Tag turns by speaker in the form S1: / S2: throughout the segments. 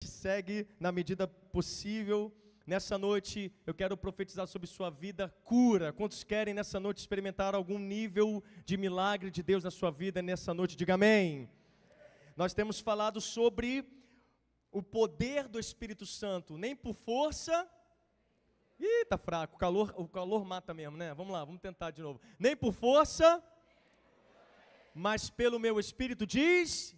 S1: Segue na medida possível. Nessa noite eu quero profetizar sobre sua vida cura. Quantos querem nessa noite experimentar algum nível de milagre de Deus na sua vida nessa noite? Diga amém. Nós temos falado sobre o poder do Espírito Santo, nem por força. Ih, tá fraco, o calor mata mesmo, né? Vamos lá, vamos tentar de novo. Nem por força, mas pelo meu Espírito diz.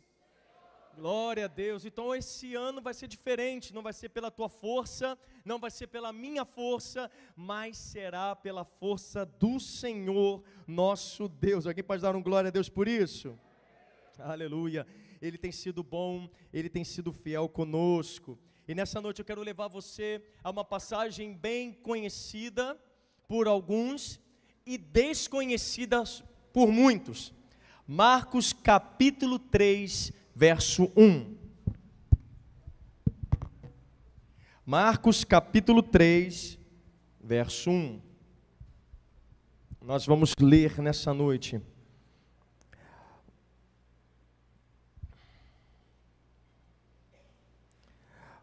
S1: Glória a Deus. Então esse ano vai ser diferente, não vai ser pela tua força, não vai ser pela minha força, mas será pela força do Senhor nosso Deus. Alguém pode dar um glória a Deus por isso? Aleluia. Ele tem sido bom, Ele tem sido fiel conosco. E nessa noite eu quero levar você a uma passagem bem conhecida por alguns e desconhecida por muitos. Marcos capítulo 3, verso 1. Marcos capítulo 3, verso 1. Nós vamos ler nessa noite.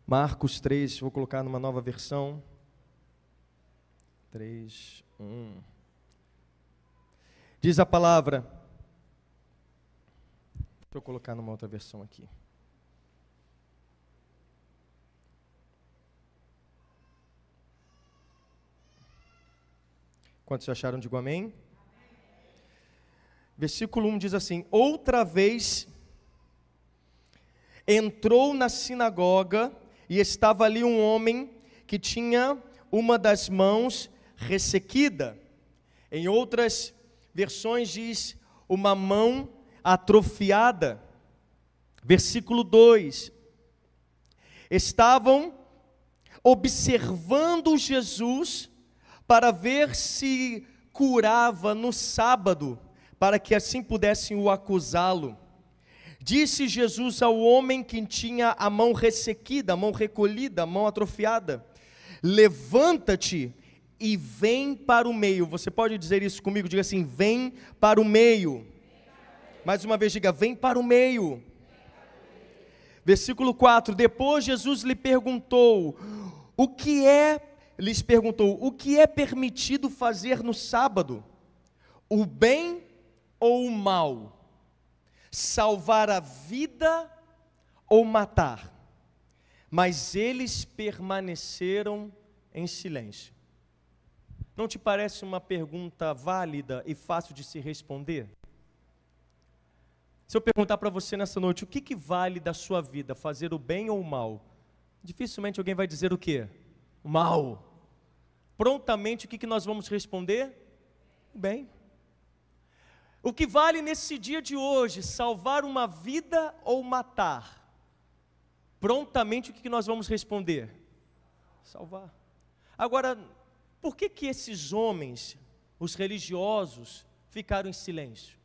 S1: Marcos 3, vou colocar numa nova versão. 3, 1. Diz a palavra. Deixa eu colocar numa outra versão aqui. Quantos acharam? Digo amém? Amém. Versículo 1 diz assim: outra vez entrou na sinagoga e estava ali um homem que tinha uma das mãos ressequida. Em outras versões diz uma mão atrofiada. Versículo 2: estavam observando Jesus para ver se curava no sábado, para que assim pudessem o acusá-lo. Disse Jesus ao homem que tinha a mão ressequida, a mão recolhida, a mão atrofiada: levanta-te e vem para o meio. Você pode dizer isso comigo? Diga assim: vem para o meio. Mais uma vez, diga: vem para o meio. Versículo 4: depois Jesus lhes perguntou, o que é permitido fazer no sábado? O bem ou o mal? Salvar a vida ou matar? Mas eles permaneceram em silêncio. Não te parece uma pergunta válida e fácil de se responder? Se eu perguntar para você nessa noite, o que vale da sua vida, fazer o bem ou o mal? Dificilmente alguém vai dizer o quê? O mal. Prontamente o que nós vamos responder? O bem. O que vale nesse dia de hoje, salvar uma vida ou matar? Prontamente o que nós vamos responder? Salvar. Agora, por que esses homens, os religiosos, ficaram em silêncio?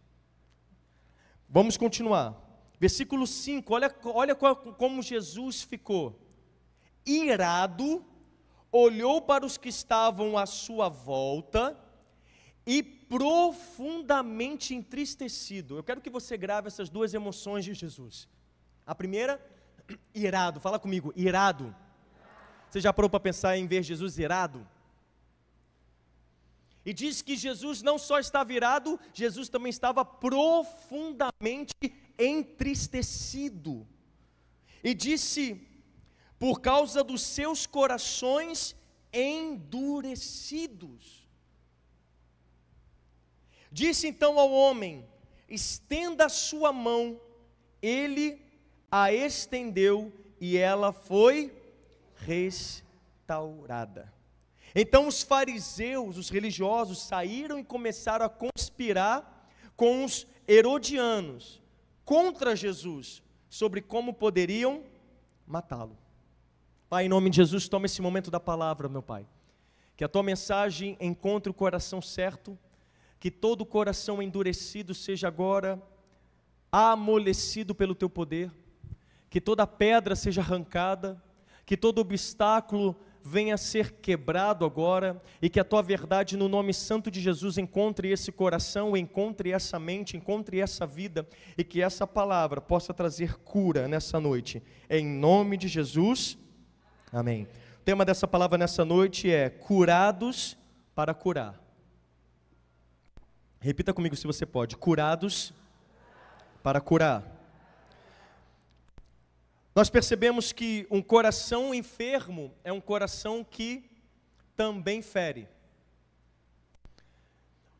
S1: Vamos continuar. Versículo 5, olha como Jesus ficou. Irado, olhou para os que estavam à sua volta e profundamente entristecido. Eu quero que você grave essas duas emoções de Jesus. A primeira, irado. Fala comigo, irado. Você já parou para pensar em ver Jesus irado? E diz que Jesus não só estava irado, Jesus também estava profundamente entristecido. E disse: por causa dos seus corações endurecidos. Disse então ao homem: estenda a sua mão. Ele a estendeu e ela foi restaurada. Então os fariseus, os religiosos, saíram e começaram a conspirar com os herodianos contra Jesus, sobre como poderiam matá-lo. Pai, em nome de Jesus, toma esse momento da palavra, meu Pai. Que a tua mensagem encontre o coração certo, que todo o coração endurecido seja agora amolecido pelo teu poder, que toda pedra seja arrancada, que todo obstáculo venha a ser quebrado agora, e que a tua verdade no nome santo de Jesus encontre esse coração, encontre essa mente, encontre essa vida, e que essa palavra possa trazer cura nessa noite, em nome de Jesus, amém. O tema dessa palavra nessa noite é curados para curar. Repita comigo se você pode, curados para curar. Nós percebemos que um coração enfermo é um coração que também fere.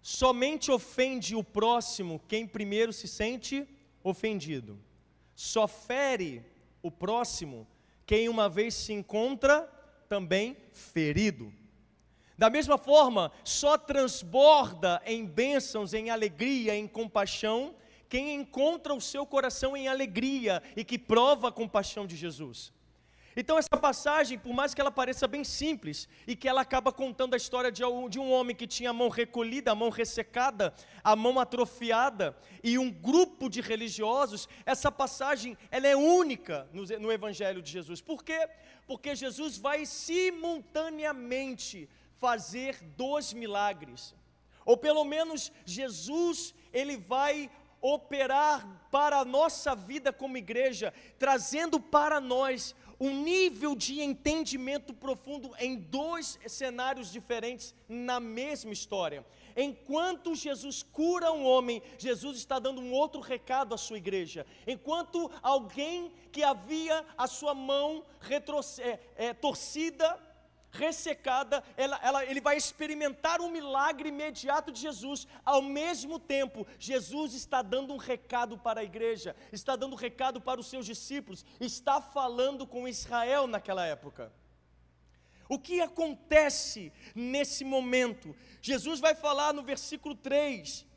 S1: Somente ofende o próximo quem primeiro se sente ofendido. Só fere o próximo quem uma vez se encontra também ferido. Da mesma forma, só transborda em bênçãos, em alegria, em compaixão, quem encontra o seu coração em alegria e que prova a compaixão de Jesus. Então essa passagem, por mais que ela pareça bem simples, e que ela acaba contando a história de um homem que tinha a mão recolhida, a mão ressecada, a mão atrofiada, e um grupo de religiosos, essa passagem ela é única no Evangelho de Jesus. Por quê? Porque Jesus vai simultaneamente fazer 2 milagres, ou pelo menos Jesus, ele vai operar para a nossa vida como igreja, trazendo para nós um nível de entendimento profundo em 2 cenários diferentes na mesma história. Enquanto Jesus cura um homem, Jesus está dando um outro recado à sua igreja. Enquanto alguém que havia a sua mão torcida, ressecada, ele vai experimentar um milagre imediato de Jesus. Ao mesmo tempo, Jesus está dando um recado para a igreja, está dando um recado para os seus discípulos, está falando com Israel naquela época. O que acontece nesse momento? Jesus vai falar no versículo 3,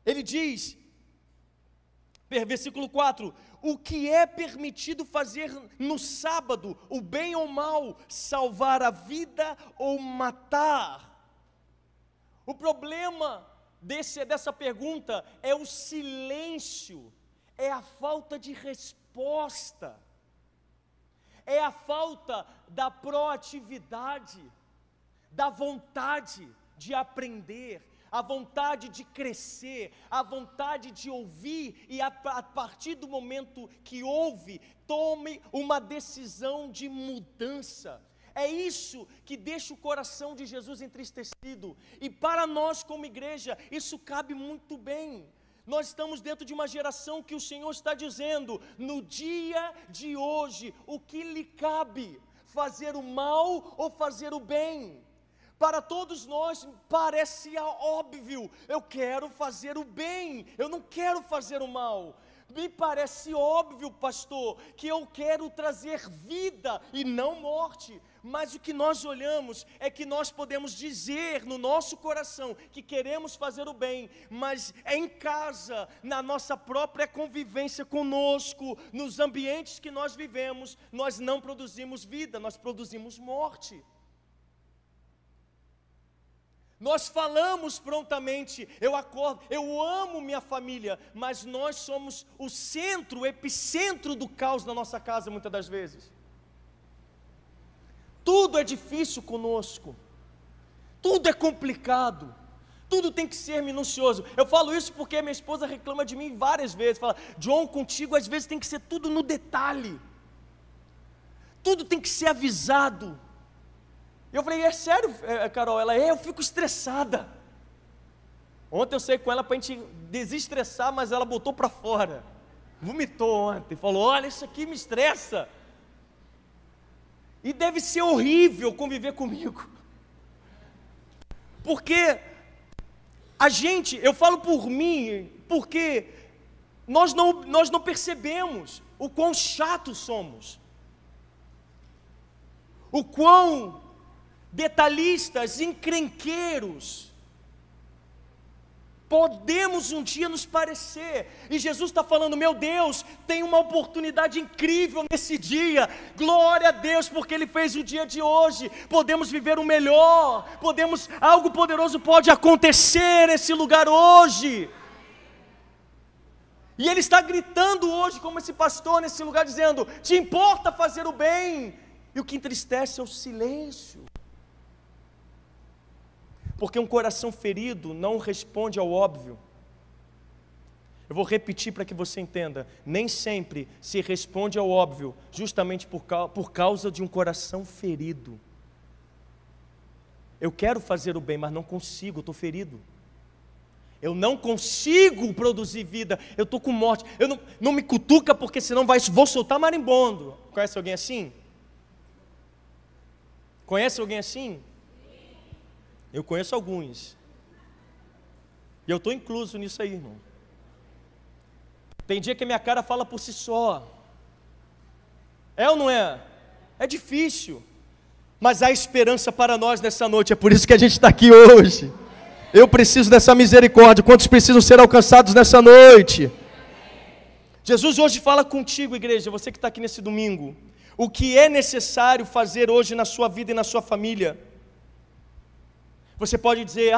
S1: ele diz, versículo 4, o que é permitido fazer no sábado, o bem ou mal, salvar a vida ou matar? O problema dessa pergunta é o silêncio, é a falta de resposta, é a falta da proatividade, da vontade de aprender, a vontade de crescer, a vontade de ouvir, e a partir do momento que ouve, tome uma decisão de mudança. É isso que deixa o coração de Jesus entristecido, e para nós como igreja, isso cabe muito bem. Nós estamos dentro de uma geração que o Senhor está dizendo, no dia de hoje, o que lhe cabe, fazer o mal ou fazer o bem? Para todos nós parece óbvio, eu quero fazer o bem, eu não quero fazer o mal. Me parece óbvio, pastor, que eu quero trazer vida e não morte. Mas o que nós olhamos é que nós podemos dizer no nosso coração que queremos fazer o bem, mas em casa, na nossa própria convivência conosco, nos ambientes que nós vivemos, nós não produzimos vida, nós produzimos morte. Nós falamos prontamente, eu acordo, eu amo minha família, mas nós somos o centro, o epicentro do caos na nossa casa muitas das vezes. Tudo é difícil conosco, tudo é complicado, tudo tem que ser minucioso. Eu falo isso porque minha esposa reclama de mim várias vezes, fala, John, contigo às vezes tem que ser tudo no detalhe, tudo tem que ser avisado. Eu falei, é sério, Carol? Ela, eu fico estressada. Ontem eu saí com ela para a gente desestressar, mas ela botou para fora, vomitou ontem, falou, olha, isso aqui me estressa, e deve ser horrível conviver comigo, porque eu falo por mim, porque nós não percebemos o quão chatos somos, o quão detalhistas, encrenqueiros podemos um dia nos parecer, e Jesus está falando, meu Deus, tem uma oportunidade incrível nesse dia, glória a Deus, porque Ele fez o dia de hoje, podemos viver o melhor, algo poderoso pode acontecer nesse lugar hoje, e Ele está gritando hoje, como esse pastor nesse lugar, dizendo, te importa fazer o bem? E o que entristece é o silêncio. Porque um coração ferido não responde ao óbvio. Eu vou repetir para que você entenda. Nem sempre se responde ao óbvio, justamente por causa de um coração ferido. Eu quero fazer o bem, mas não consigo, estou ferido. Eu não consigo produzir vida, eu estou com morte. Eu não me cutuca, porque senão vou soltar marimbondo. Conhece alguém assim? Conhece alguém assim? Eu conheço alguns. E eu estou incluso nisso aí, irmão. Tem dia que a minha cara fala por si só. É ou não é? É difícil. Mas há esperança para nós nessa noite. É por isso que a gente está aqui hoje. Eu preciso dessa misericórdia. Quantos precisam ser alcançados nessa noite? Jesus hoje fala contigo, igreja, você que está aqui nesse domingo. O que é necessário fazer hoje na sua vida e na sua família? Você pode dizer,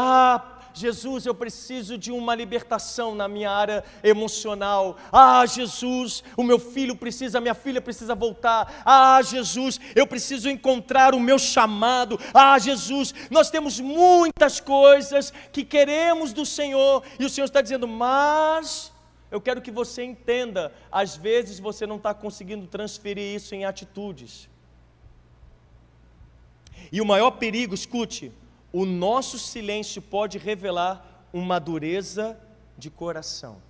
S1: Jesus, eu preciso de uma libertação na minha área emocional. Jesus, o meu filho precisa, a minha filha precisa voltar. Jesus, eu preciso encontrar o meu chamado. Jesus, nós temos muitas coisas que queremos do Senhor. E o Senhor está dizendo, mas eu quero que você entenda, às vezes você não está conseguindo transferir isso em atitudes. E o maior perigo, escute, o nosso silêncio pode revelar uma dureza de coração.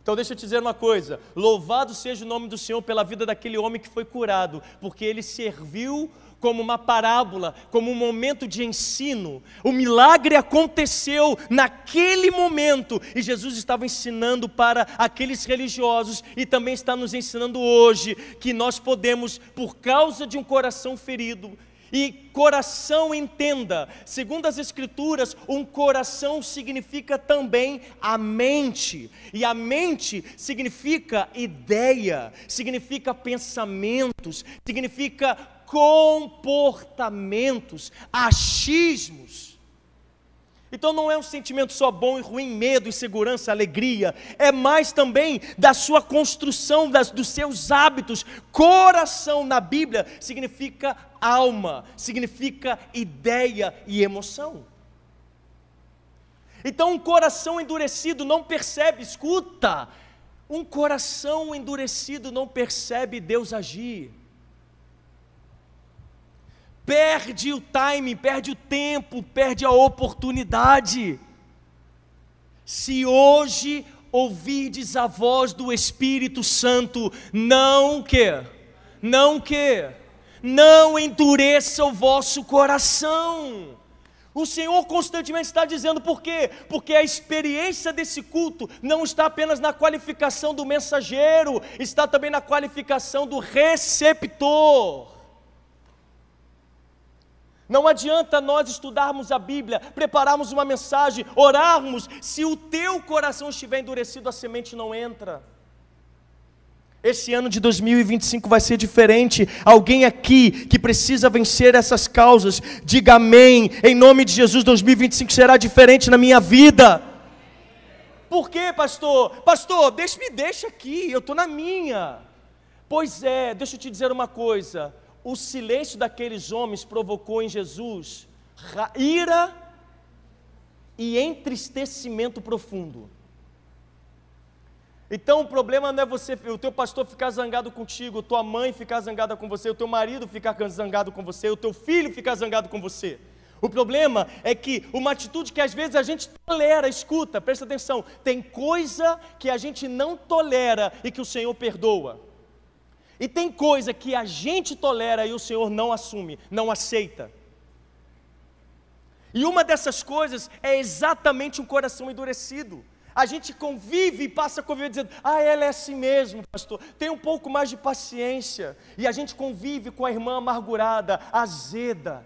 S1: Então deixa eu te dizer uma coisa, louvado seja o nome do Senhor pela vida daquele homem que foi curado, porque ele serviu como uma parábola, como um momento de ensino. O milagre aconteceu naquele momento, e Jesus estava ensinando para aqueles religiosos, e também está nos ensinando hoje, que nós podemos, por causa de um coração ferido, e coração, entenda, segundo as Escrituras, um coração significa também a mente, e a mente significa ideia, significa pensamentos, significa comportamentos, achismos. Então não é um sentimento só bom e ruim, medo, insegurança, alegria, é mais também da sua construção, dos seus hábitos. Coração na Bíblia significa alma, significa ideia e emoção. Então um coração endurecido não percebe, escuta, um coração endurecido não percebe Deus agir. Perde o time, perde o tempo, perde a oportunidade. Se hoje ouvirdes a voz do Espírito Santo, não endureça o vosso coração. O Senhor constantemente está dizendo, por quê? Porque a experiência desse culto não está apenas na qualificação do mensageiro, está também na qualificação do receptor. Não adianta nós estudarmos a Bíblia, prepararmos uma mensagem, orarmos, se o teu coração estiver endurecido, a semente não entra. Esse ano de 2025 vai ser diferente. Alguém aqui que precisa vencer essas causas, diga amém. Em nome de Jesus, 2025 será diferente na minha vida. Por quê, pastor? Pastor, me deixa aqui, eu estou na minha. Pois é, deixa eu te dizer uma coisa. O silêncio daqueles homens provocou em Jesus ira e entristecimento profundo. Então o problema não é o teu pastor ficar zangado contigo, tua mãe ficar zangada com você, o teu marido ficar zangado com você, o teu filho ficar zangado com você. O problema é que uma atitude que às vezes a gente tolera, escuta, presta atenção, tem coisa que a gente não tolera e que o Senhor perdoa. E tem coisa que a gente tolera e o Senhor não assume, não aceita. E uma dessas coisas é exatamente um coração endurecido. A gente convive e passa a conviver dizendo, ela é assim mesmo, pastor, tem um pouco mais de paciência. E a gente convive com a irmã amargurada, azeda.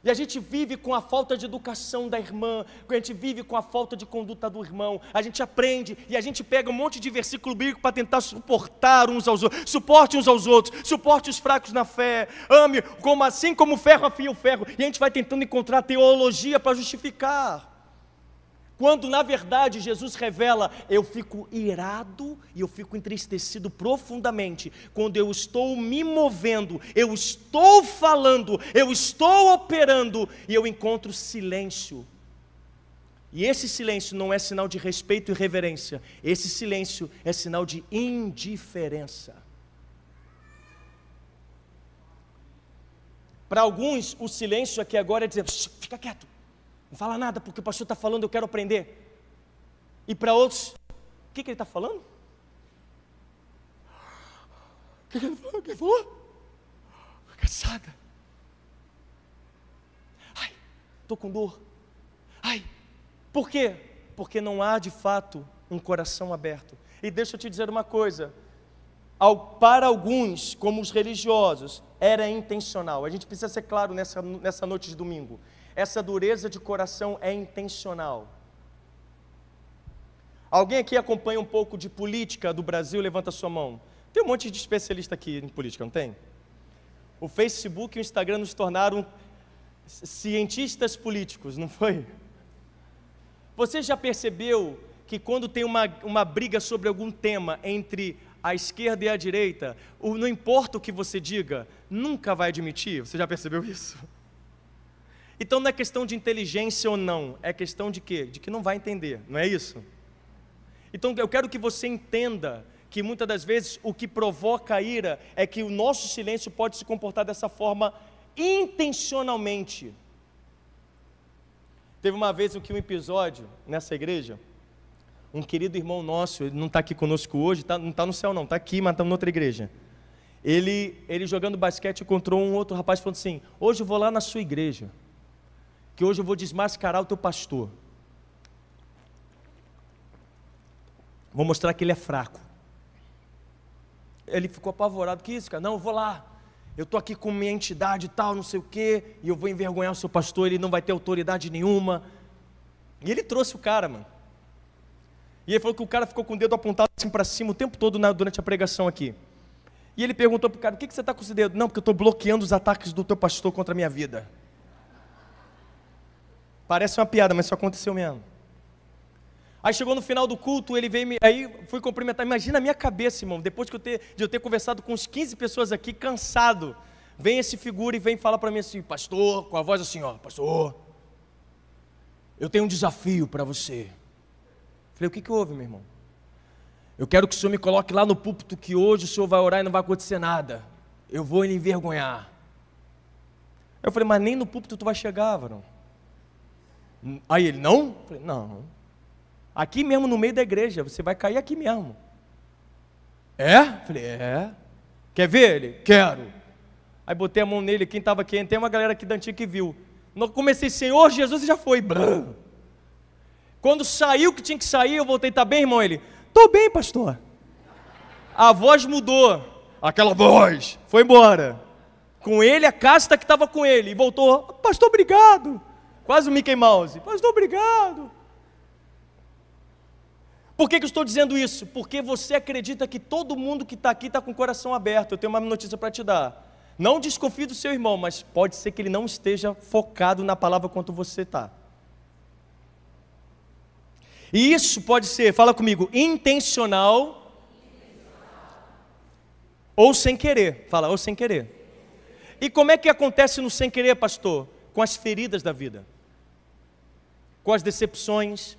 S1: E a gente vive com a falta de educação da irmã, a gente vive com a falta de conduta do irmão, a gente aprende e a gente pega um monte de versículo bíblico para tentar suportar uns aos outros, suporte uns aos outros, suporte os fracos na fé, ame, assim como o ferro afia o ferro, e a gente vai tentando encontrar teologia para justificar. Quando na verdade Jesus revela, eu fico irado e eu fico entristecido profundamente quando eu estou me movendo, eu estou falando, eu estou operando e eu encontro silêncio. E esse silêncio não é sinal de respeito e reverência, esse silêncio é sinal de indiferença. Para alguns, o silêncio aqui agora é dizer, fica quieto, não fala nada porque o pastor está falando, eu quero aprender. E para outros, o que ele está falando? O que ele falou? O que ele falou? Estou cansada. Ai, estou com dor. Ai, por quê? Porque não há de fato um coração aberto. E deixa eu te dizer uma coisa, para alguns, como os religiosos, era intencional. A gente precisa ser claro nessa noite de domingo. Essa dureza de coração é intencional. Alguém aqui acompanha um pouco de política do Brasil? Levanta sua mão. Tem um monte de especialista aqui em política, não tem? O Facebook e o Instagram nos tornaram cientistas políticos, não foi? Você já percebeu que quando tem uma briga sobre algum tema entre a esquerda e a direita, não importa o que você diga, nunca vai admitir? Você já percebeu isso? Então não é questão de inteligência ou não, é questão de quê? De que não vai entender, não é isso? Então eu quero que você entenda que muitas das vezes o que provoca a ira é que o nosso silêncio pode se comportar dessa forma intencionalmente. Teve uma vez um episódio nessa igreja, um querido irmão nosso, ele não está aqui conosco hoje, não está no céu não, está aqui, mas está em outra igreja. Ele jogando basquete encontrou um outro rapaz falando assim, hoje eu vou lá na sua igreja, que hoje eu vou desmascarar o teu pastor. Vou mostrar que ele é fraco. Ele ficou apavorado, que isso, cara? Não, eu vou lá, eu estou aqui com minha entidade e tal, não sei o quê, e eu vou envergonhar o seu pastor, ele não vai ter autoridade nenhuma. E ele trouxe o cara, mano. E ele falou que o cara ficou com o dedo apontado assim para cima o tempo todo durante a pregação aqui. E ele perguntou para o cara, o que você está com esse dedo? Não, porque eu estou bloqueando os ataques do teu pastor contra a minha vida. Parece uma piada, mas isso aconteceu mesmo. Aí chegou no final do culto, ele veio, aí fui cumprimentar. Imagina a minha cabeça, irmão, depois de eu ter conversado com uns 15 pessoas aqui, cansado. Vem esse figura e vem falar para mim assim, pastor, com a voz assim, ó, pastor, eu tenho um desafio para você. Falei, o que houve, meu irmão? Eu quero que o senhor me coloque lá no púlpito, que hoje o senhor vai orar e não vai acontecer nada. Eu vou lhe envergonhar. Eu falei, mas nem no púlpito tu vai chegar, varão. Aí ele, não? Eu falei, não. Aqui mesmo no meio da igreja, você vai cair aqui mesmo. É? Eu falei, é. Quer ver ele? Quero. Aí botei a mão nele, quem estava aqui, tem uma galera aqui da antiga que viu. Eu comecei, Senhor Jesus, e já foi. Brum. Quando saiu o que tinha que sair, eu voltei, tá bem, irmão? Ele, tô bem, pastor. A voz mudou, aquela voz, foi embora. Com ele, a casta que estava com ele, e voltou, pastor, obrigado. Quase o Mickey Mouse, pastor, obrigado. Por que eu estou dizendo isso? Porque você acredita que todo mundo que está aqui está com o coração aberto. Eu tenho uma notícia para te dar. Não desconfie do seu irmão, mas pode ser que ele não esteja focado na palavra quanto você está. E isso pode ser, fala comigo, intencional ou sem querer. Fala, ou sem querer. E como é que acontece no sem querer, pastor? Com as feridas da vida, com as decepções,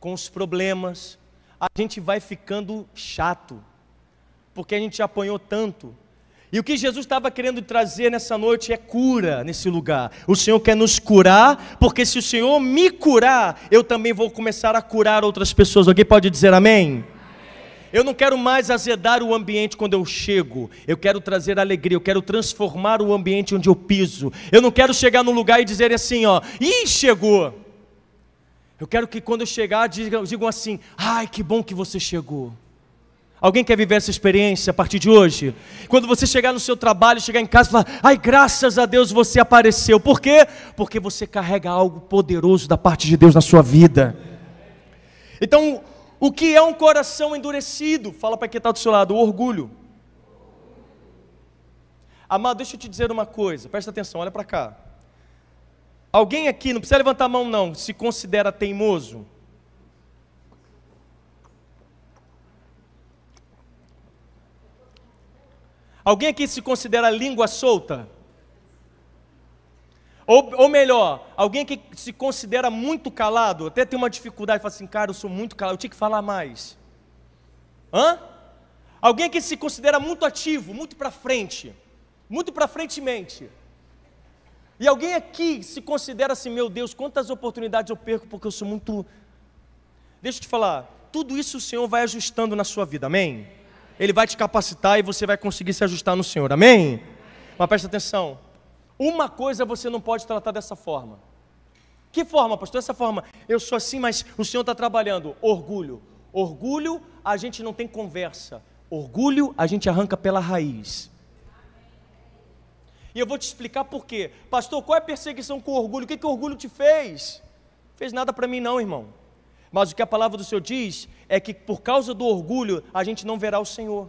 S1: com os problemas. A gente vai ficando chato, porque a gente já apanhou tanto. E o que Jesus estava querendo trazer nessa noite é cura nesse lugar. O Senhor quer nos curar, porque se o Senhor me curar, eu também vou começar a curar outras pessoas. Alguém pode dizer amém? Eu não quero mais azedar o ambiente quando eu chego. Eu quero trazer alegria, eu quero transformar o ambiente onde eu piso. Eu não quero chegar num lugar e dizer assim, ó, ih, chegou. Eu quero que quando eu chegar, digam assim, ai, que bom que você chegou. Alguém quer viver essa experiência a partir de hoje? Quando você chegar no seu trabalho, chegar em casa e falar, ai, graças a Deus você apareceu. Por quê? Porque você carrega algo poderoso da parte de Deus na sua vida. Então, o que é um coração endurecido? Fala para quem está do seu lado, o orgulho. Amado, deixa eu te dizer uma coisa, presta atenção, olha para cá. Alguém aqui, não precisa levantar a mão não, se considera teimoso? Alguém aqui se considera língua solta? Ou melhor, alguém que se considera muito calado, até tem uma dificuldade, fala assim, cara, eu sou muito calado, eu tinha que falar mais. Hã? Alguém que se considera muito ativo, muito para frente mente. E alguém aqui se considera assim, meu Deus, quantas oportunidades eu perco porque eu sou muito... Deixa eu te falar, tudo isso o Senhor vai ajustando na sua vida, amém? Ele vai te capacitar e você vai conseguir se ajustar no Senhor, amém? Mas presta atenção, uma coisa você não pode tratar dessa forma. Que forma, pastor? Dessa forma, eu sou assim, mas o Senhor está trabalhando. Orgulho. Orgulho, a gente não tem conversa. Orgulho, a gente arranca pela raiz. E eu vou te explicar por quê. Pastor, qual é a perseguição com orgulho? O que o orgulho te fez? Não fez nada para mim não, irmão. Mas o que a palavra do Senhor diz é que por causa do orgulho, a gente não verá o Senhor.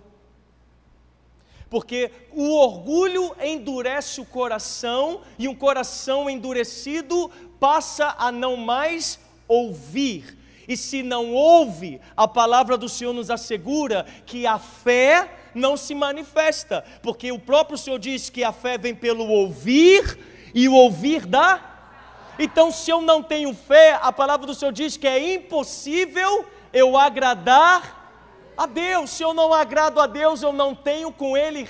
S1: Porque o orgulho endurece o coração, e um coração endurecido passa a não mais ouvir. E se não ouve, a palavra do Senhor nos assegura que a fé não se manifesta. Porque o próprio Senhor diz que a fé vem pelo ouvir, e o ouvir da... Então, se eu não tenho fé, a palavra do Senhor diz que é impossível eu agradar a Deus. Se eu não agrado a Deus, eu não tenho com Ele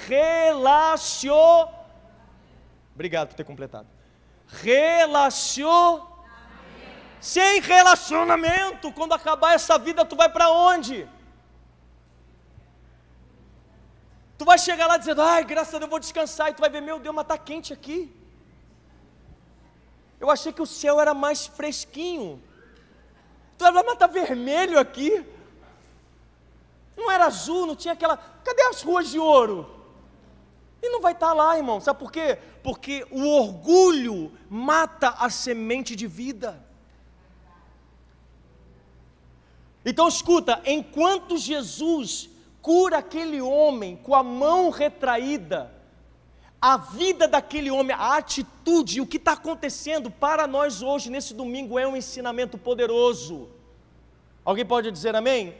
S1: Obrigado por ter completado. Sem relacionamento, quando acabar essa vida, tu vai para onde? Tu vai chegar lá dizendo, ai, graças a Deus eu vou descansar, e tu vai ver, meu Deus, mas está quente aqui. Eu achei que o céu era mais fresquinho. Tu vai lá, mas está vermelho aqui. Não era azul, não tinha aquela... Cadê as ruas de ouro? E não vai estar lá, irmão. Sabe por quê? Porque o orgulho mata a semente de vida. Então escuta, enquanto Jesus cura aquele homem com a mão retraída, a vida daquele homem, a atitude, o que está acontecendo para nós hoje, nesse domingo, é um ensinamento poderoso. Alguém pode dizer amém?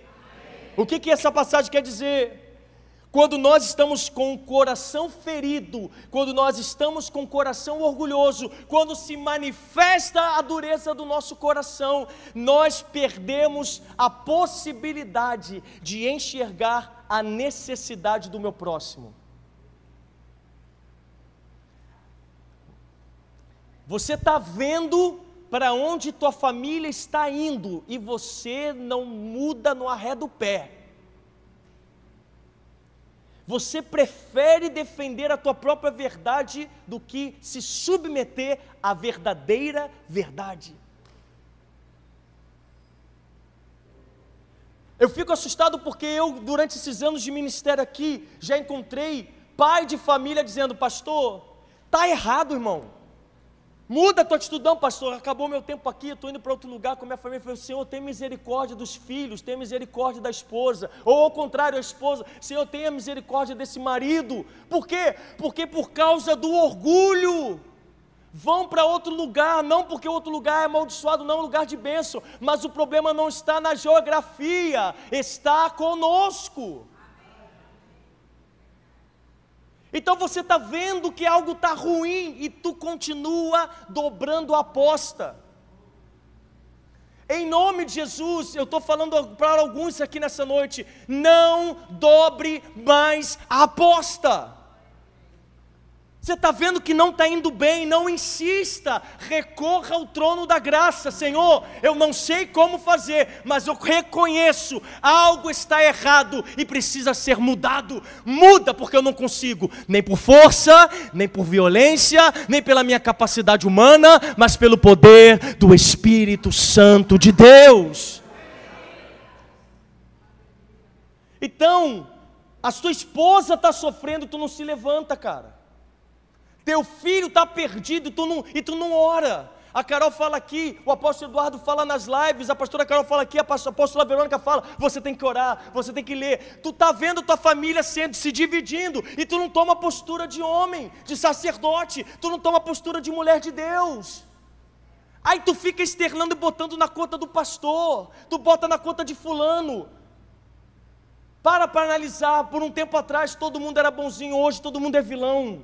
S1: O que essa passagem quer dizer? Quando nós estamos com o coração ferido, quando nós estamos com o coração orgulhoso, quando se manifesta a dureza do nosso coração, nós perdemos a possibilidade de enxergar a necessidade do meu próximo. Você está vendo para onde tua família está indo e você não muda no arré do pé. Você prefere defender a tua própria verdade do que se submeter à verdadeira verdade. Eu fico assustado porque eu, durante esses anos de ministério aqui, já encontrei pai de família dizendo, pastor, está errado, irmão. Muda a tua atitude, não, pastor, acabou meu tempo aqui, eu estou indo para outro lugar com a minha família. Eu falei, Senhor, tem misericórdia dos filhos, tem misericórdia da esposa, ou ao contrário, a esposa, Senhor, tenha misericórdia desse marido. Por quê? Porque por causa do orgulho, vão para outro lugar, não porque outro lugar é amaldiçoado, não é um lugar de bênção, mas o problema não está na geografia, está conosco. Então você está vendo que algo está ruim e tu continua dobrando a aposta. Em nome de Jesus, eu estou falando para alguns aqui nessa noite, não dobre mais a aposta. Você está vendo que não está indo bem, não insista, recorra ao trono da graça. Senhor, eu não sei como fazer, mas eu reconheço, algo está errado e precisa ser mudado. Muda, porque eu não consigo, nem por força, nem por violência, nem pela minha capacidade humana, mas pelo poder do Espírito Santo de Deus. Então, a sua esposa está sofrendo, tu não se levanta, cara. Teu filho está perdido e tu não ora. A Carol fala aqui, o apóstolo Eduardo fala nas lives, a pastora Carol fala aqui, a apóstola Verônica fala, você tem que orar, você tem que ler. Tu está vendo tua família se dividindo, e tu não toma postura de homem, de sacerdote, tu não toma postura de mulher de Deus. Aí tu fica externando e botando na conta do pastor, tu bota na conta de fulano. Para analisar, por um tempo atrás todo mundo era bonzinho, hoje todo mundo é vilão.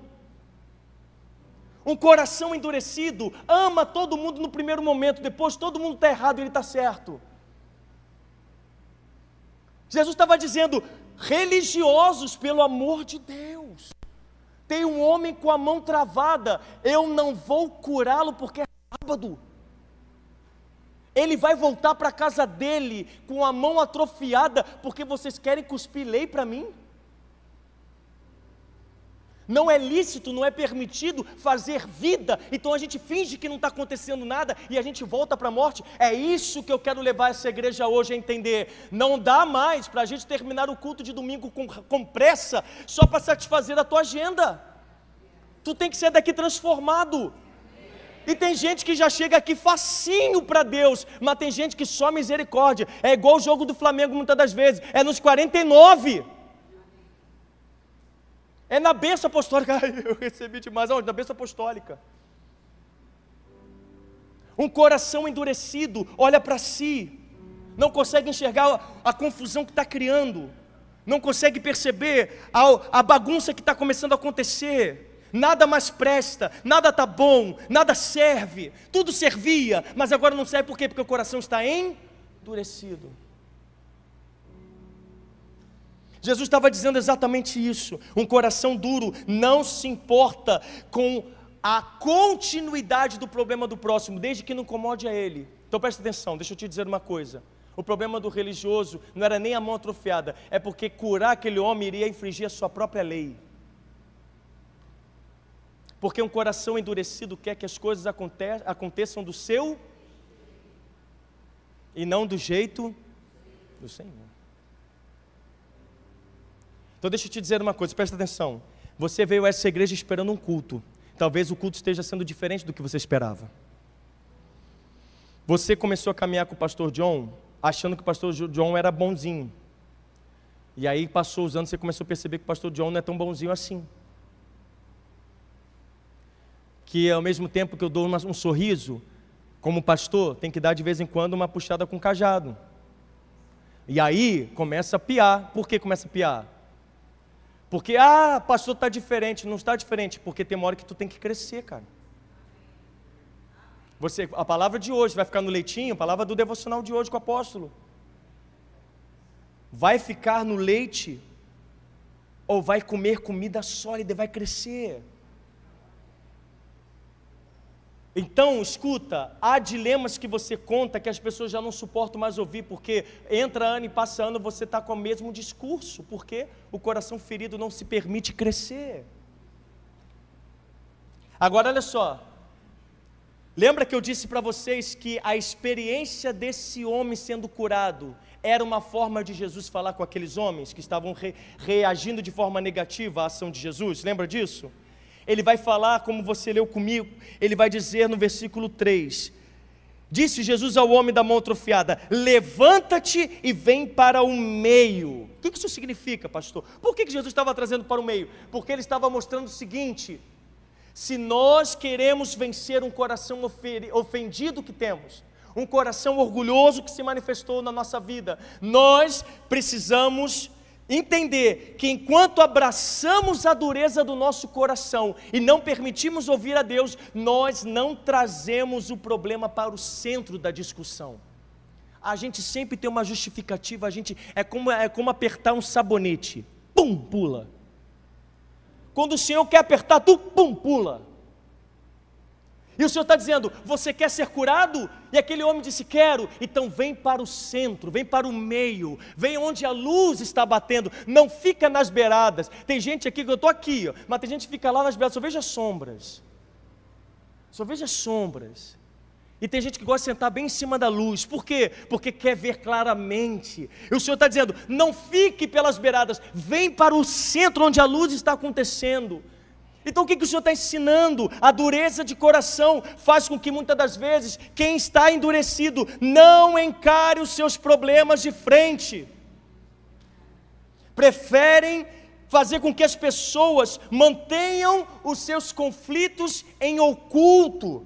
S1: Um coração endurecido ama todo mundo no primeiro momento, depois todo mundo está errado e ele está certo. Jesus estava dizendo, religiosos, pelo amor de Deus, tem um homem com a mão travada, eu não vou curá-lo porque é sábado. Ele vai voltar para a casa dele com a mão atrofiada, porque vocês querem cuspir lei para mim? Não é lícito, não é permitido fazer vida, então a gente finge que não está acontecendo nada e a gente volta para a morte. É isso que eu quero levar essa igreja hoje a entender. Não dá mais para a gente terminar o culto de domingo com pressa, só para satisfazer a tua agenda. Tu tem que ser daqui transformado. E tem gente que já chega aqui facinho para Deus, mas tem gente que só misericórdia. É igual o jogo do Flamengo muitas das vezes, é nos 49. É na bênção apostólica. Eu recebi demais. Aonde? Na bênção apostólica. Um coração endurecido olha para si, não consegue enxergar a confusão que está criando, não consegue perceber a bagunça que está começando a acontecer. Nada mais presta, nada está bom, nada serve, tudo servia, mas agora não serve por quê? Porque o coração está endurecido. Jesus estava dizendo exatamente isso. Um coração duro não se importa com a continuidade do problema do próximo, desde que não incomode a ele. Então presta atenção, deixa eu te dizer uma coisa. O problema do religioso não era nem a mão atrofiada, é porque curar aquele homem iria infringir a sua própria lei. Porque um coração endurecido quer que as coisas aconteçam do seu e não do jeito do Senhor. Então deixa eu te dizer uma coisa, presta atenção. Você veio a essa igreja esperando um culto. Talvez o culto esteja sendo diferente do que você esperava. Você começou a caminhar com o pastor John, achando que o pastor John era bonzinho. E aí passou os anos, você começou a perceber que o pastor John não é tão bonzinho assim. Que ao mesmo tempo que eu dou um sorriso, como pastor, tem que dar de vez em quando uma puxada com cajado. E aí começa a piar. Por que começa a piar? Porque, pastor, está diferente. Não está diferente, porque tem uma hora que tu tem que crescer, cara. A palavra de hoje vai ficar no leitinho, a palavra do devocional de hoje com o apóstolo. Vai ficar no leite, ou vai comer comida sólida e vai crescer. Então, escuta, há dilemas que você conta que as pessoas já não suportam mais ouvir, porque entra ano e passa ano, você está com o mesmo discurso, porque o coração ferido não se permite crescer. Agora, olha só, lembra que eu disse para vocês que a experiência desse homem sendo curado era uma forma de Jesus falar com aqueles homens que estavam reagindo de forma negativa à ação de Jesus? Lembra disso? Ele vai falar, como você leu comigo, ele vai dizer no versículo 3, disse Jesus ao homem da mão atrofiada, levanta-te e vem para o meio. O que isso significa, pastor? Por que Jesus estava trazendo para o meio? Porque ele estava mostrando o seguinte, se nós queremos vencer um coração ofendido que temos, um coração orgulhoso que se manifestou na nossa vida, nós precisamos entender que enquanto abraçamos a dureza do nosso coração e não permitimos ouvir a Deus, nós não trazemos o problema para o centro da discussão. A gente sempre tem uma justificativa, é como apertar um sabonete, pum, pula. Quando o Senhor quer apertar, tu, pum, pula. E o Senhor está dizendo, você quer ser curado? E aquele homem disse, quero. Então vem para o centro, vem para o meio, vem onde a luz está batendo, não fica nas beiradas. Tem gente aqui, que eu estou aqui, mas tem gente que fica lá nas beiradas, só veja sombras. Só veja sombras. E tem gente que gosta de sentar bem em cima da luz. Por quê? Porque quer ver claramente. E o Senhor está dizendo, não fique pelas beiradas, vem para o centro onde a luz está acontecendo. Então o que o Senhor está ensinando? A dureza de coração faz com que muitas das vezes quem está endurecido não encare os seus problemas de frente. Preferem fazer com que as pessoas mantenham os seus conflitos em oculto.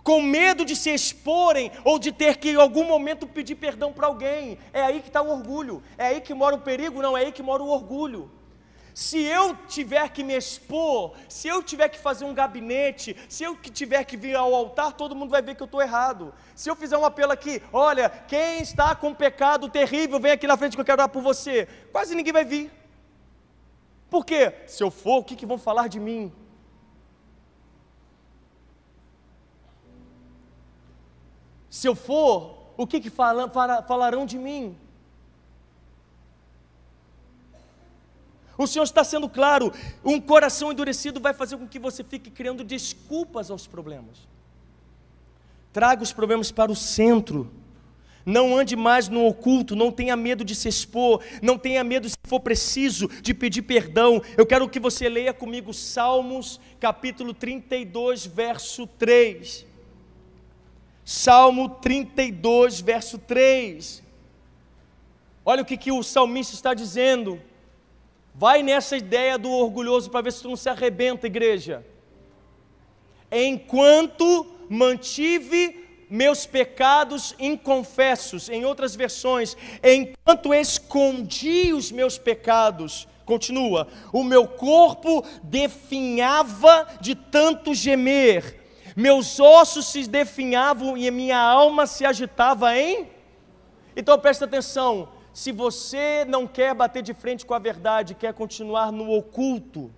S1: com medo de se exporem ou de ter que em algum momento pedir perdão para alguém. É aí que está o orgulho, é aí que mora o perigo, não, é aí que mora o orgulho. Se eu tiver que me expor, se eu tiver que fazer um gabinete, se eu tiver que vir ao altar, todo mundo vai ver que eu estou errado. Se eu fizer um apelo aqui, olha, quem está com pecado terrível, vem aqui na frente que eu quero orar por você, quase ninguém vai vir. Por quê? Se eu for, o que vão falar de mim? Se eu for, o que falarão de mim? O Senhor está sendo claro, um coração endurecido vai fazer com que você fique criando desculpas aos problemas. Traga os problemas para o centro. Não ande mais no oculto, não tenha medo de se expor, não tenha medo, se for preciso, de pedir perdão. Eu quero que você leia comigo Salmos, capítulo 32, verso 3. Salmo 32, verso 3. Olha o que o salmista está dizendo. Vai nessa ideia do orgulhoso para ver se tu não se arrebenta, igreja. Enquanto mantive meus pecados inconfessos, em outras versões, enquanto escondi os meus pecados, continua, o meu corpo definhava de tanto gemer, meus ossos se definhavam e a minha alma se agitava em... Então presta atenção, se você não quer bater de frente com a verdade, quer continuar no oculto,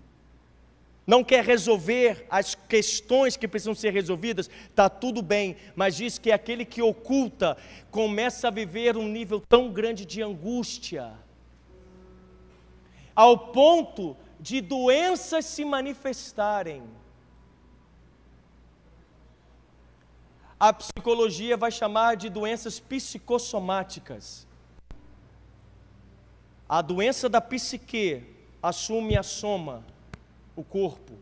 S1: não quer resolver as questões que precisam ser resolvidas, está tudo bem, mas diz que aquele que oculta começa a viver um nível tão grande de angústia, ao ponto de doenças se manifestarem. A psicologia vai chamar de doenças psicossomáticas. A doença da psique assume a soma, o corpo.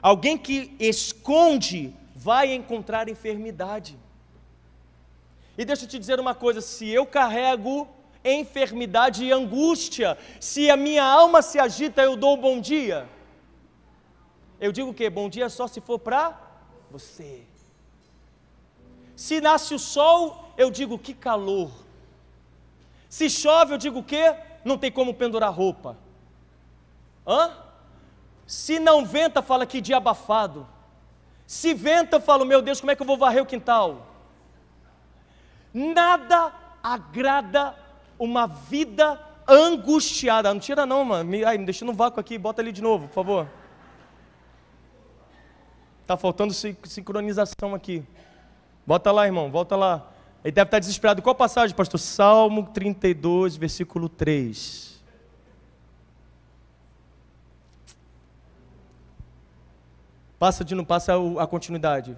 S1: Alguém que esconde vai encontrar enfermidade. E deixa eu te dizer uma coisa, se eu carrego enfermidade e angústia, se a minha alma se agita, eu dou um bom dia. Eu digo o quê? Bom dia só se for para você. Se nasce o sol, eu digo que calor. Se chove, eu digo o quê? Não tem como pendurar roupa. Se não venta, fala que dia abafado. Se venta, eu falo, meu Deus, como é que eu vou varrer o quintal? Nada agrada uma vida angustiada. Não tira não, mano. Me deixa no vácuo aqui, bota ali de novo, por favor. Está faltando sincronização aqui. Bota lá, irmão, volta lá. Ele deve estar desesperado. Qual passagem, pastor? Salmo 32, versículo 3. Passa a continuidade.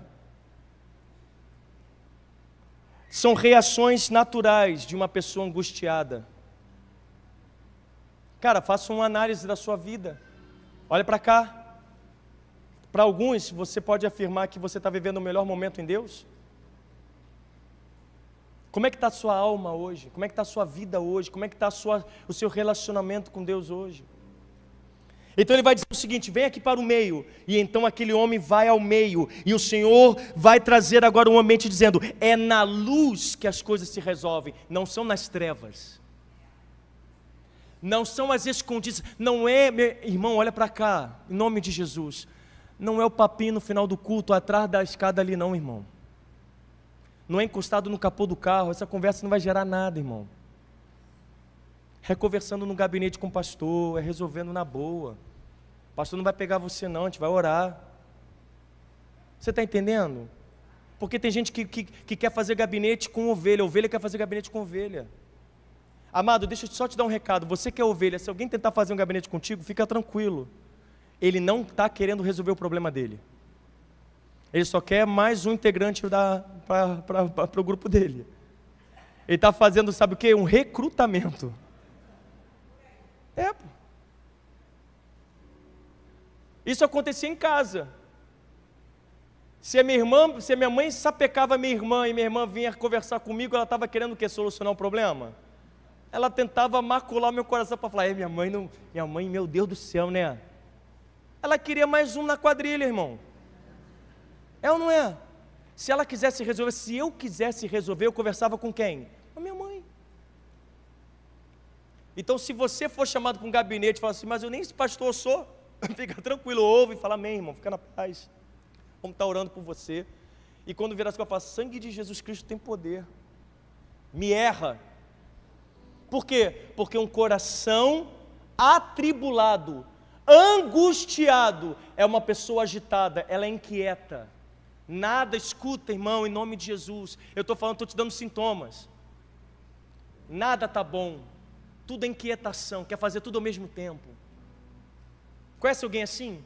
S1: São reações naturais de uma pessoa angustiada. Cara, faça uma análise da sua vida. Olha para cá. Para alguns, você pode afirmar que você está vivendo o melhor momento em Deus? Como é que está a sua alma hoje? Como é que está a sua vida hoje? Como é que está o seu relacionamento com Deus hoje? Então ele vai dizer o seguinte, vem aqui para o meio, e então aquele homem vai ao meio, e o Senhor vai trazer agora um ambiente dizendo, é na luz que as coisas se resolvem, não são nas trevas, não são as escondidas, não é, meu irmão, olha para cá, em nome de Jesus, não é o papinho no final do culto, atrás da escada ali não, irmão, não é encostado no capô do carro, essa conversa não vai gerar nada, irmão. É conversando no gabinete com o pastor, é resolvendo na boa. O pastor não vai pegar você não, a gente vai orar. Você está entendendo? Porque tem gente que quer fazer gabinete com ovelha, ovelha quer fazer gabinete com ovelha. Amado, deixa eu só te dar um recado, você que é ovelha, se alguém tentar fazer um gabinete contigo, fica tranquilo. Ele não está querendo resolver o problema dele. Ele só quer mais um integrante para o grupo dele. Ele está fazendo, sabe o quê? Um recrutamento. Pô. Isso acontecia em casa. Se a minha mãe sapecava a minha irmã e minha irmã vinha conversar comigo, ela estava querendo o quê? Solucionar um problema? Ela tentava macular meu coração para falar, minha mãe, meu Deus do céu, né? Ela queria mais um na quadrilha, irmão. É ou não é? Se ela quisesse resolver, se eu quisesse resolver, eu conversava com quem? Com a minha mãe. Então, se você for chamado para um gabinete e falar assim, mas eu nem esse pastor sou, fica tranquilo, ouve e fala, amém, irmão, fica na paz. Vamos estar orando por você. E quando virar as coisas, fala, sangue de Jesus Cristo tem poder. Me erra. Por quê? Porque um coração atribulado, angustiado, é uma pessoa agitada, ela é inquieta. Nada, escuta, irmão, em nome de Jesus. Eu estou falando, estou te dando sintomas. Nada está bom. Tudo é inquietação, quer fazer tudo ao mesmo tempo. Conhece alguém assim?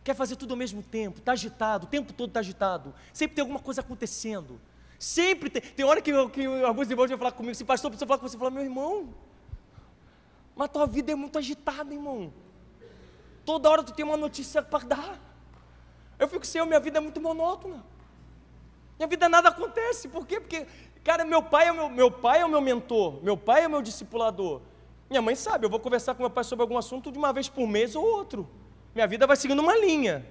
S1: Quer fazer tudo ao mesmo tempo, está agitado, o tempo todo está agitado. Sempre tem alguma coisa acontecendo. Sempre tem hora que alguns irmãos vão falar comigo, se pastor, precisa falar com você, fala, meu irmão, mas tua vida é muito agitada, irmão. Toda hora tu tem uma notícia para dar. Eu fico sem, minha vida é muito monótona. Minha vida nada acontece. Por quê? Porque, cara, meu pai é o meu mentor, meu pai é o meu discipulador. Minha mãe sabe, eu vou conversar com meu pai sobre algum assunto de uma vez por mês ou outro. Minha vida vai seguindo uma linha.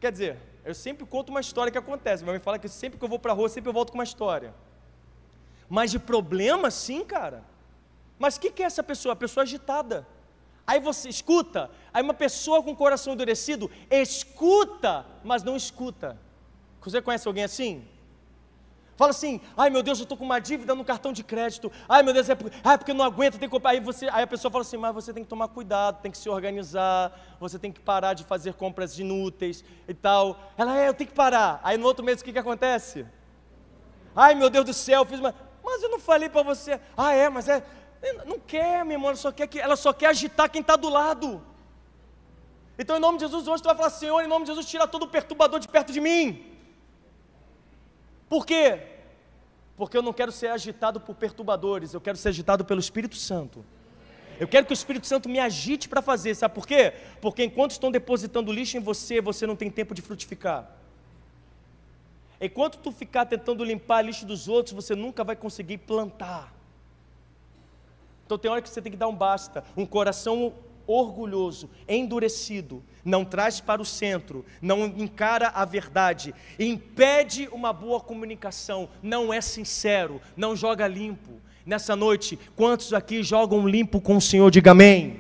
S1: Quer dizer, eu sempre conto uma história que acontece. Minha mãe fala que sempre que eu vou para a rua, sempre eu volto com uma história. Mas de problema, sim, cara. Mas o que é essa pessoa? A pessoa agitada. Aí você escuta, aí uma pessoa com o coração endurecido, escuta, mas não escuta. Você conhece alguém assim? Fala assim, ai meu Deus, eu estou com uma dívida no cartão de crédito, ai meu Deus, porque eu não aguento, tem que comprar. Aí a pessoa fala assim, mas você tem que tomar cuidado, tem que se organizar, você tem que parar de fazer compras inúteis e tal. Ela, eu tenho que parar. Aí no outro mês o que acontece? Ai meu Deus do céu, eu fiz uma... Mas eu não falei para você. Mas não quer, minha irmã, ela só quer agitar quem está do lado. Então em nome de Jesus, hoje tu vai falar, Senhor, em nome de Jesus, tira todo o perturbador de perto de mim. Por quê? Porque eu não quero ser agitado por perturbadores, eu quero ser agitado pelo Espírito Santo. Eu quero que o Espírito Santo me agite para fazer, sabe por quê? Porque enquanto estão depositando lixo em você, você não tem tempo de frutificar. Enquanto tu ficar tentando limpar lixo dos outros, você nunca vai conseguir plantar. Então tem hora que você tem que dar um basta. Um coração orgulhoso, endurecido, não traz para o centro, não encara a verdade, impede uma boa comunicação, não é sincero, não joga limpo. Nessa noite, quantos aqui jogam limpo com o Senhor? Diga amém.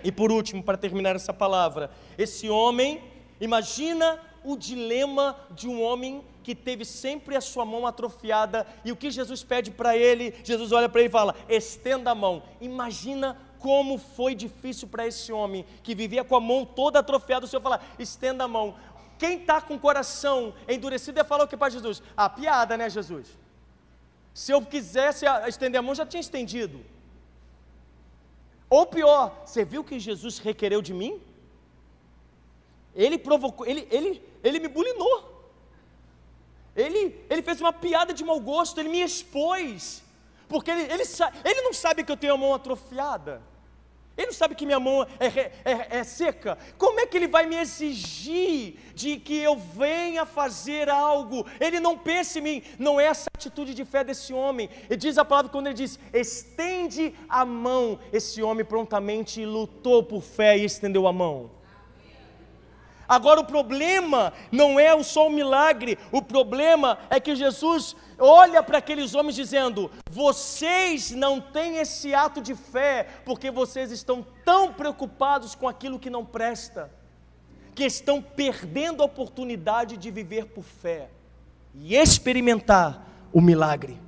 S1: E por último, para terminar essa palavra, esse homem, imagina o dilema de um homem que teve sempre a sua mão atrofiada, e o que Jesus pede para ele? Jesus olha para ele e fala, estenda a mão. Imagina como foi difícil para esse homem, que vivia com a mão toda atrofiada, o Senhor fala, estenda a mão. Quem está com o coração endurecido ia falar o que para Jesus? Piada, né, Jesus? Se eu quisesse estender a mão, já tinha estendido. Ou pior, você viu que Jesus requereu de mim? Ele provocou, ele me bulinou. Ele fez uma piada de mau gosto, ele me expôs. Porque ele não sabe que eu tenho a mão atrofiada. Ele não sabe que minha mão é seca. Como é que ele vai me exigir de que eu venha fazer algo? Ele não pensa em mim. Não é essa atitude de fé desse homem. E diz a palavra quando ele diz, estende a mão. Esse homem prontamente lutou por fé e estendeu a mão. Agora o problema não é só o milagre, o problema é que Jesus olha para aqueles homens dizendo, vocês não têm esse ato de fé, porque vocês estão tão preocupados com aquilo que não presta, que estão perdendo a oportunidade de viver por fé, e experimentar o milagre.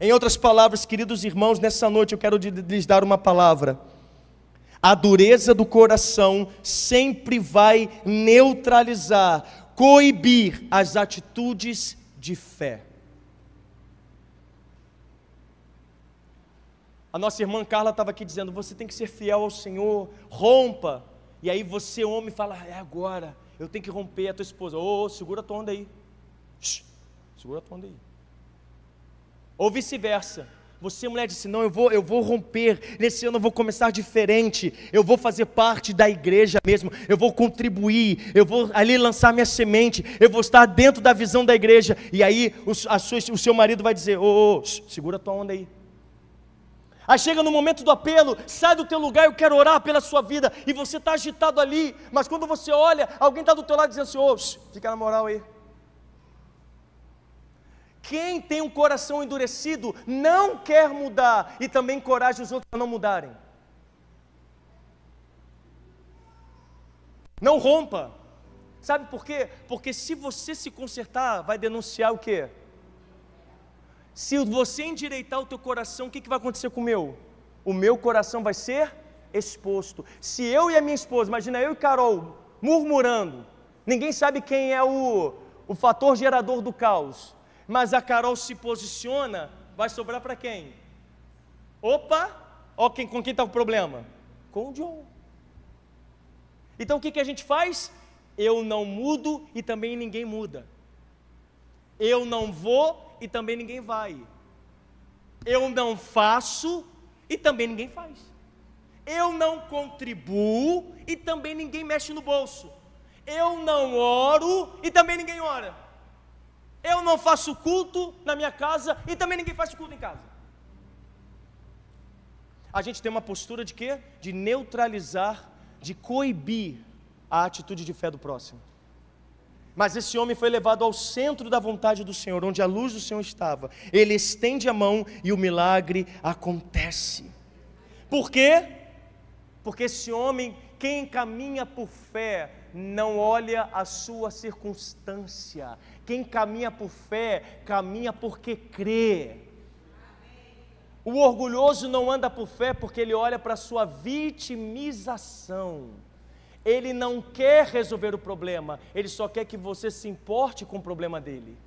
S1: Em outras palavras, queridos irmãos, nessa noite eu quero lhes dar uma palavra. A dureza do coração sempre vai neutralizar, coibir as atitudes de fé. A nossa irmã Carla estava aqui dizendo, você tem que ser fiel ao Senhor, rompa. E aí você, homem, fala, é agora, eu tenho que romper. A tua esposa, segura a tua onda aí. Segura a tua onda aí. Ou vice-versa. Você, mulher, disse, não, eu vou romper, nesse ano eu vou começar diferente, eu vou fazer parte da igreja mesmo, eu vou contribuir, eu vou ali lançar minha semente, eu vou estar dentro da visão da igreja, e aí o seu marido vai dizer, segura a tua onda aí. Aí chega no momento do apelo, sai do teu lugar, eu quero orar pela sua vida, e você está agitado ali, mas quando você olha, alguém está do teu lado dizendo assim, ô, fica na moral aí. Quem tem um coração endurecido não quer mudar, e também encoraja os outros a não mudarem. Não rompa. Sabe por quê? Porque se você se consertar, vai denunciar o quê? Se você endireitar o teu coração, o que vai acontecer com o meu? O meu coração vai ser exposto. Se eu e a minha esposa, imagina eu e Carol, murmurando, ninguém sabe quem é o fator gerador do caos, mas a Carol se posiciona, vai sobrar para quem? Opa, ó, com quem está o problema? Com o John. Então o que a gente faz? Eu não mudo e também ninguém muda. Eu não vou e também ninguém vai. Eu não faço e também ninguém faz. Eu não contribuo e também ninguém mexe no bolso. Eu não oro e também ninguém ora. Eu não faço culto na minha casa e também ninguém faz culto em casa. A gente tem uma postura de quê? De neutralizar, de coibir a atitude de fé do próximo. Mas esse homem foi levado ao centro da vontade do Senhor, onde a luz do Senhor estava. Ele estende a mão e o milagre acontece. Por quê? Porque esse homem, quem caminha por fé, não olha a sua circunstância. Quem caminha por fé, caminha porque crê. O orgulhoso não anda por fé porque ele olha para a sua vitimização. Ele não quer resolver o problema, ele só quer que você se importe com o problema dele.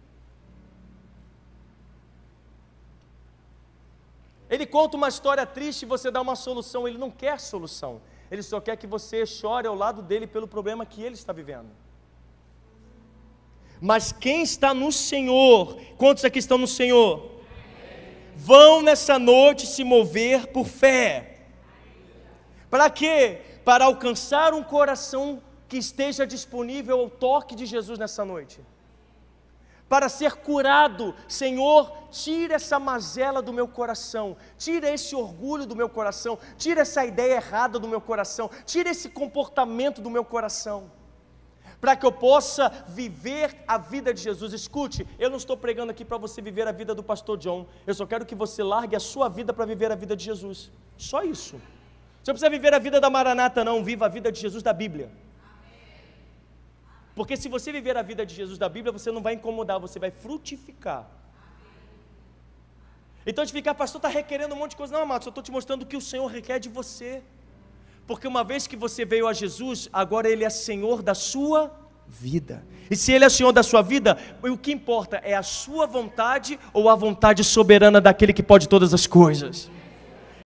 S1: Ele conta uma história triste e você dá uma solução, ele não quer solução, ele só quer que você chore ao lado dele pelo problema que ele está vivendo. Mas quem está no Senhor, quantos aqui estão no Senhor? Vão nessa noite se mover por fé. Para quê? Para alcançar um coração que esteja disponível ao toque de Jesus nessa noite. Para ser curado, Senhor, tira essa mazela do meu coração, tira esse orgulho do meu coração, tira essa ideia errada do meu coração, tira esse comportamento do meu coração, para que eu possa viver a vida de Jesus. Escute, eu não estou pregando aqui para você viver a vida do pastor John, eu só quero que você largue a sua vida para viver a vida de Jesus, só isso. Você não precisa viver a vida da Maranata não, viva a vida de Jesus da Bíblia. Porque se você viver a vida de Jesus da Bíblia, você não vai incomodar, você vai frutificar. Então de ficar, pastor, está requerendo um monte de coisa. Não, amado, só estou te mostrando o que o Senhor requer de você. Porque uma vez que você veio a Jesus, agora Ele é Senhor da sua vida. E se Ele é Senhor da sua vida, o que importa é a sua vontade ou a vontade soberana daquele que pode todas as coisas.